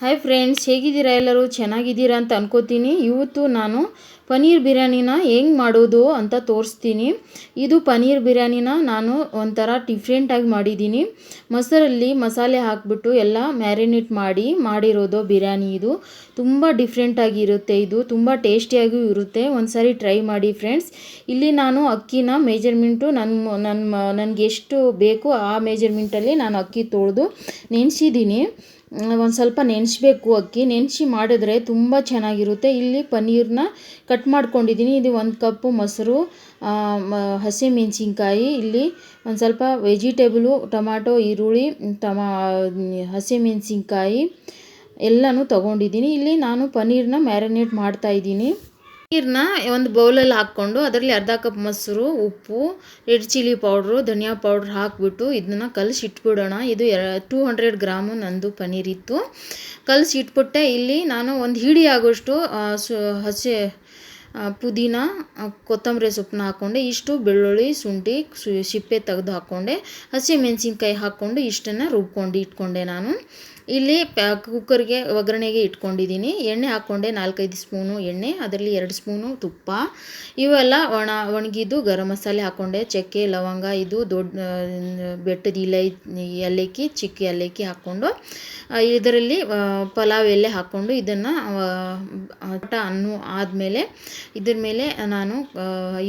Hi friends, ಹೇಗಿದ್ದೀರಾ? ಎಲ್ಲರೂ ಚೆನ್ನಾಗಿದ್ದೀರಾ ಅಂತ ಅನ್ಕೋತೀನಿ. ಇವತ್ತು ನಾನು ಪನ್ನೀರ್ ಬಿರಿಯಾನಿನ ಹೆಂಗೆ ಮಾಡೋದು ಅಂತ ತೋರಿಸ್ತೀನಿ. ಇದು ಪನ್ನೀರ್ ಬಿರಿಯಾನಿನ ನಾನು ಒಂಥರ ಡಿಫ್ರೆಂಟಾಗಿ ಮಾಡಿದ್ದೀನಿ. ಮೊಸರಲ್ಲಿ ಮಸಾಲೆ ಹಾಕಿಬಿಟ್ಟು ಎಲ್ಲ ಮ್ಯಾರಿನೇಟ್ ಮಾಡಿರೋದು ಬಿರಿಯಾನಿ. ಇದು ತುಂಬ ಡಿಫ್ರೆಂಟಾಗಿರುತ್ತೆ. ಇದು ತುಂಬ ಟೇಸ್ಟಿಯಾಗೂ ಇರುತ್ತೆ. ಒಂದು ಸಾರಿ ಟ್ರೈ ಮಾಡಿ ಫ್ರೆಂಡ್ಸ್. ಇಲ್ಲಿ ನಾನು ಅಕ್ಕಿನ ಮೆಜರ್ಮೆಂಟು ನನಗೆ ಎಷ್ಟು ಬೇಕು ಆ ಮೆಜರ್ಮೆಂಟಲ್ಲಿ ನಾನು ಅಕ್ಕಿ ತೊಳೆದು ನೆನೆಸಿದ್ದೀನಿ. ಒಂದು ಸ್ವಲ್ಪ ನೆನೆಸ್ಬೇಕು. ಅಕ್ಕಿ ನೆನೆಸಿ ಮಾಡಿದ್ರೆ ತುಂಬ ಚೆನ್ನಾಗಿರುತ್ತೆ. ಇಲ್ಲಿ ಪನ್ನೀರನ್ನ ಕಟ್ ಮಾಡ್ಕೊಂಡಿದ್ದೀನಿ. ಇದು 1 ಕಪ್ಪು ಮೊಸರು, ಹಸಿಮೆಣಸಿನ್ಕಾಯಿ, ಇಲ್ಲಿ ಒಂದು ಸ್ವಲ್ಪ ವೆಜಿಟೇಬಲು, ಟೊಮಾಟೊ, ಈರುಳ್ಳಿ, ಹಸಿಮೆಣಸಿನ್ಕಾಯಿ ಎಲ್ಲನೂ ತೊಗೊಂಡಿದ್ದೀನಿ. ಇಲ್ಲಿ ನಾನು ಪನ್ನೀರನ್ನ ಮ್ಯಾರಿನೇಟ್ ಮಾಡ್ತಾಯಿದ್ದೀನಿ. ನೀರನ್ನ ಒಂದು ಬೌಲಲ್ಲಿ ಹಾಕ್ಕೊಂಡು ಅದರಲ್ಲಿ ಅರ್ಧ ಕಪ್ ಮೊಸರು, ಉಪ್ಪು, ರೆಡ್ ಚಿಲ್ಲಿ ಪೌಡ್ರು, ಧನಿಯಾ ಪೌಡ್ರ್ ಹಾಕಿಬಿಟ್ಟು ಇದನ್ನು ಕಲಸಿ ಇಟ್ಬಿಡೋಣ. ಇದು 200 ಗ್ರಾಮು ನಂದು ಪನ್ನೀರ್ ಇತ್ತು. ಕಲಸಿ ಇಟ್ಬಿಟ್ಟೆ. ಇಲ್ಲಿ ನಾನು ಒಂದು ಹಿಡಿ ಆಗೋಷ್ಟು ಹಸಿ ಪುದೀನ, ಕೊತ್ತಂಬರಿ ಸೊಪ್ಪನ್ನ ಹಾಕ್ಕೊಂಡೆ. ಇಷ್ಟು ಬೆಳ್ಳುಳ್ಳಿ, ಶುಂಠಿ ಸಿಪ್ಪೆ ತೆಗೆದು ಹಾಕ್ಕೊಂಡೆ. ಹಸಿಮೆಣಸಿನ್ಕಾಯಿ ಹಾಕ್ಕೊಂಡು ಇಷ್ಟನ್ನು ಇಟ್ಕೊಂಡೆ. ನಾನು ಇಲ್ಲಿ ಕುಕ್ಕರ್ಗೆ ಒಗ್ಗರಣೆಗೆ ಇಟ್ಕೊಂಡಿದ್ದೀನಿ. ಎಣ್ಣೆ ಹಾಕ್ಕೊಂಡೆ, 4-5 ಸ್ಪೂನು ಎಣ್ಣೆ, ಅದರಲ್ಲಿ 2 ಸ್ಪೂನು ತುಪ್ಪ, ಇವೆಲ್ಲ ಒಣಗಿದ್ದು ಗರಂ ಮಸಾಲೆ ಹಾಕ್ಕೊಂಡೆ. ಚಕ್ಕೆ, ಲವಂಗ, ಇದು ದೊಡ್ಡ ಬೆಟ್ಟದ ಏಲಕ್ಕಿ, ಚಿಕ್ಕ ಏಲಕ್ಕಿ ಹಾಕ್ಕೊಂಡು ಇದರಲ್ಲಿ ಪಲಾವ್ ಎಲೆ ಹಾಕ್ಕೊಂಡು ಇದನ್ನು ಅನ್ನು ಆದಮೇಲೆ ಇದ್ರ ಮೇಲೆ ನಾನು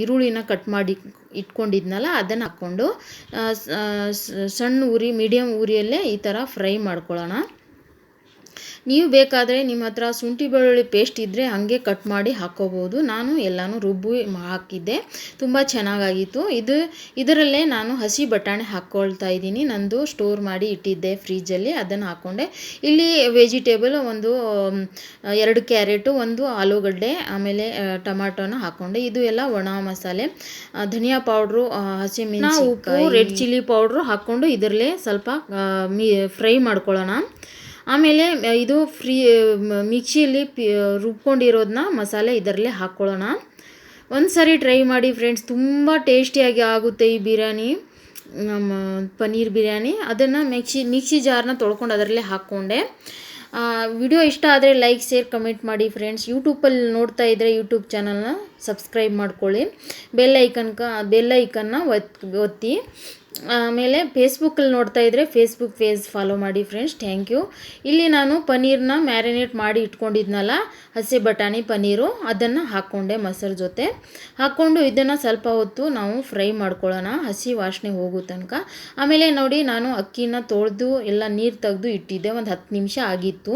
ಈರುಳ್ಳಿನ ಕಟ್ ಮಾಡಿ ಇಟ್ಕೊಂಡಿದ್ನಲ್ಲ ಅದನ್ನು ಹಾಕ್ಕೊಂಡು ಸಣ್ಣ ಉರಿ, ಮೀಡಿಯಮ್ ಉರಿಯಲ್ಲೇ ಈ ಥರ ಫ್ರೈ ಮಾಡ್ಕೊಳ್ಳೋಣ. ನೀವು ಬೇಕಾದರೆ ನಿಮ್ಮ ಹತ್ರ ಶುಂಠಿ ಬೆಳ್ಳುಳ್ಳಿ ಪೇಸ್ಟ್ ಇದ್ದರೆ ಹಾಗೆ ಕಟ್ ಮಾಡಿ ಹಾಕ್ಕೋಬೋದು. ನಾನು ಎಲ್ಲನೂ ರುಬ್ಬಿ ಹಾಕಿದ್ದೆ, ತುಂಬ ಚೆನ್ನಾಗಾಗಿತ್ತು. ಇದರಲ್ಲೇ ನಾನು ಹಸಿ ಬಟಾಣಿ ಹಾಕ್ಕೊಳ್ತಾ ಇದ್ದೀನಿ. ನಂದು ಸ್ಟೋರ್ ಮಾಡಿ ಇಟ್ಟಿದ್ದೆ ಫ್ರಿಜ್ಜಲ್ಲಿ, ಅದನ್ನು ಹಾಕ್ಕೊಂಡೆ. ಇಲ್ಲಿ ವೆಜಿಟೇಬಲ್ ಒಂದು 2 ಕ್ಯಾರೆಟು, 1 ಆಲೂಗಡ್ಡೆ, ಆಮೇಲೆ ಟೊಮಾಟೋನ ಹಾಕ್ಕೊಂಡೆ. ಇದು ಎಲ್ಲ ಒಣ ಮಸಾಲೆ, ಧನಿಯಾ ಪೌಡ್ರು, ಹಸಿಮೆಣಸಿನಕಾಯಿ, ಉಪ್ಪು, ರೆಡ್ ಚಿಲ್ಲಿ ಪೌಡ್ರು ಹಾಕ್ಕೊಂಡು ಇದರಲ್ಲೇ ಸ್ವಲ್ಪ ಫ್ರೈ ಮಾಡ್ಕೊಳ್ಳೋಣ. ಆಮೇಲೆ ಇದು ಮಿಕ್ಸಿಯಲ್ಲಿ ರುಬ್ಕೊಂಡಿರೋದನ್ನ ಮಸಾಲೆ ಇದರಲ್ಲೇ ಹಾಕ್ಕೊಳ್ಳೋಣ. ಒಂದು ಸಾರಿ ಟ್ರೈ ಮಾಡಿ ಫ್ರೆಂಡ್ಸ್, ತುಂಬ ಟೇಸ್ಟಿಯಾಗಿ ಆಗುತ್ತೆ ಈ ಬಿರಿಯಾನಿ, ನಮ್ಮ ಪನ್ನೀರ್ ಬಿರಿಯಾನಿ. ಅದನ್ನು ಮಿಕ್ಸಿ ಜಾರ್ನ ತೊಳ್ಕೊಂಡು ಅದರಲ್ಲೇ ಹಾಕ್ಕೊಂಡೆ. ವಿಡಿಯೋ ಇಷ್ಟ ಆದರೆ ಲೈಕ್, ಶೇರ್, ಕಮೆಂಟ್ ಮಾಡಿ ಫ್ರೆಂಡ್ಸ್. ಯೂಟ್ಯೂಬಲ್ಲಿ ನೋಡ್ತಾ ಇದ್ದರೆ ಯೂಟ್ಯೂಬ್ ಚಾನಲ್ನ ಸಬ್ಸ್ಕ್ರೈಬ್ ಮಾಡ್ಕೊಳ್ಳಿ. ಬೆಲ್ ಐಕನ್ನ ಒತ್ತಿ. ಆಮೇಲೆ ಫೇಸ್ಬುಕ್ಕಲ್ಲಿ ನೋಡ್ತಾ ಇದ್ದರೆ ಫೇಸ್ಬುಕ್ ಪೇಜ್ ಫಾಲೋ ಮಾಡಿ ಫ್ರೆಂಡ್ಸ್. Thank you. ಇಲ್ಲಿ ನಾನು ಪನ್ನೀರನ್ನ ಮ್ಯಾರಿನೇಟ್ ಮಾಡಿ ಇಟ್ಕೊಂಡಿದ್ನಲ್ಲ, ಹಸಿ ಬಟಾಣಿ ಪನ್ನೀರು, ಅದನ್ನು ಹಾಕ್ಕೊಂಡೆ ಮೊಸರು ಜೊತೆ ಹಾಕ್ಕೊಂಡು ಇದನ್ನು ಸ್ವಲ್ಪ ಹೊತ್ತು ನಾವು ಫ್ರೈ ಮಾಡ್ಕೊಳ್ಳೋಣ, ಹಸಿ ವಾಸನೆ ಹೋಗೋ ತನಕ. ಆಮೇಲೆ ನೋಡಿ, ನಾನು ಅಕ್ಕಿನ ತೊಳೆದು ಎಲ್ಲ ನೀರು ತೆಗೆದು ಇಟ್ಟಿದ್ದೆ. ಒಂದು 10 ನಿಮಿಷ ಆಗಿತ್ತು.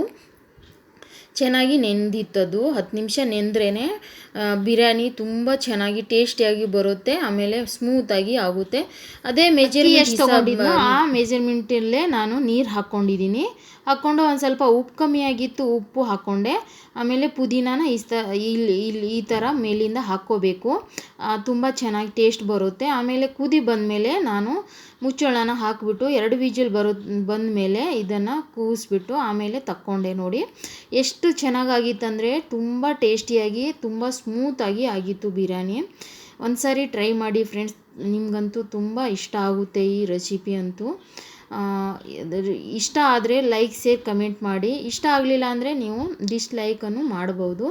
ಚೆನ್ನಾಗಿ ನೆಂದಿತ್ತದು. 10 ನಿಮಿಷ ನೆಂದ್ರೇ ಬಿರಿಯಾನಿ ತುಂಬ ಚೆನ್ನಾಗಿ ಟೇಸ್ಟಿಯಾಗಿ ಬರುತ್ತೆ. ಆಮೇಲೆ ಸ್ಮೂತಾಗಿ ಆಗುತ್ತೆ. ಅದೇ ಮೆಜರ್ಮೆಂಟ್ ತೊಗೊಂಡಿದ್ದು ಆ ಮೆಜರ್ಮೆಂಟಲ್ಲೇ ನಾನು ನೀರು ಹಾಕ್ಕೊಂಡಿದ್ದೀನಿ. ಹಾಕ್ಕೊಂಡು ಒಂದು ಸ್ವಲ್ಪ ಉಪ್ಪು ಕಮ್ಮಿ ಆಗಿತ್ತು, ಉಪ್ಪು ಹಾಕ್ಕೊಂಡೆ. ಆಮೇಲೆ ಪುದೀನಾನ ಈ ಥರ ಮೇಲಿಂದ ಹಾಕ್ಕೋಬೇಕು, ತುಂಬ ಚೆನ್ನಾಗಿ ಟೇಸ್ಟ್ ಬರುತ್ತೆ. ಆಮೇಲೆ ಕುದಿ ಬಂದಮೇಲೆ ನಾನು ಮುಚ್ಚಳನ ಹಾಕಿಬಿಟ್ಟು 2 ವಿಜಿಲ್ ಬಂದಮೇಲೆ ಇದನ್ನು ಕೂಗಿಸ್ಬಿಟ್ಟು ಆಮೇಲೆ ತಕ್ಕೊಂಡೆ. ನೋಡಿ ಎಷ್ಟು ಚೆನ್ನಾಗಾಗಿತ್ತಂದರೆ ತುಂಬ ಟೇಸ್ಟಿಯಾಗಿ, ತುಂಬ ಸ್ಮೂತಾಗಿ ಆಗಿತ್ತು ಬಿರಿಯಾನಿ. ಒಂದು ಸಾರಿ ಟ್ರೈ ಮಾಡಿ ಫ್ರೆಂಡ್ಸ್, ನಿಮಗಂತೂ ತುಂಬ ಇಷ್ಟ ಆಗುತ್ತೆ ಈ ರೆಸಿಪಿ ಅಂತೂ. ಇಷ್ಟ ಆದರೆ ಲೈಕ್, ಶೇರ್, ಕಮೆಂಟ್ ಮಾಡಿ. ಇಷ್ಟ ಆಗಲಿಲ್ಲ ಅಂದರೆ ನೀವು ಡಿಸ್ಲೈಕನ್ನು ಮಾಡ್ಬೋದು.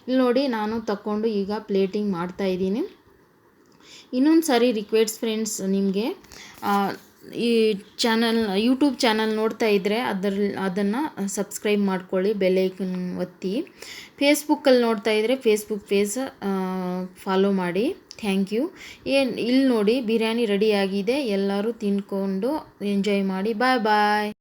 ಇಲ್ಲಿ ನೋಡಿ, ನಾನು ತಕ್ಕೊಂಡು ಈಗ ಪ್ಲೇಟಿಂಗ್ ಮಾಡ್ತಾಯಿದ್ದೀನಿ. ಇನ್ನೊಂದು ಸಾರಿ ರಿಕ್ವೆಸ್ಟ್ ಫ್ರೆಂಡ್ಸ್, ನಿಮಗೆ ಈ ಯೂಟ್ಯೂಬ್ ಚಾನಲ್ ನೋಡ್ತಾ ಇದ್ದರೆ ಅದನ್ನು ಸಬ್ಸ್ಕ್ರೈಬ್ ಮಾಡ್ಕೊಳ್ಳಿ, ಬೆಲ್ ಐಕನ್ ಒತ್ತಿ. ಫೇಸ್ಬುಕ್ಕಲ್ಲಿ ನೋಡ್ತಾ ಇದ್ದರೆ ಫೇಸ್ಬುಕ್ ಪೇಜ್ ಫಾಲೋ ಮಾಡಿ. Thank you. ಇಲ್ಲಿ ನೋಡಿ, ಬಿರಿಯಾನಿ ರೆಡಿಯಾಗಿದೆ. ಎಲ್ಲರೂ ತಿನ್ಕೊಂಡು ಎಂಜಾಯ್ ಮಾಡಿ. ಬಾಯ್ ಬಾಯ್.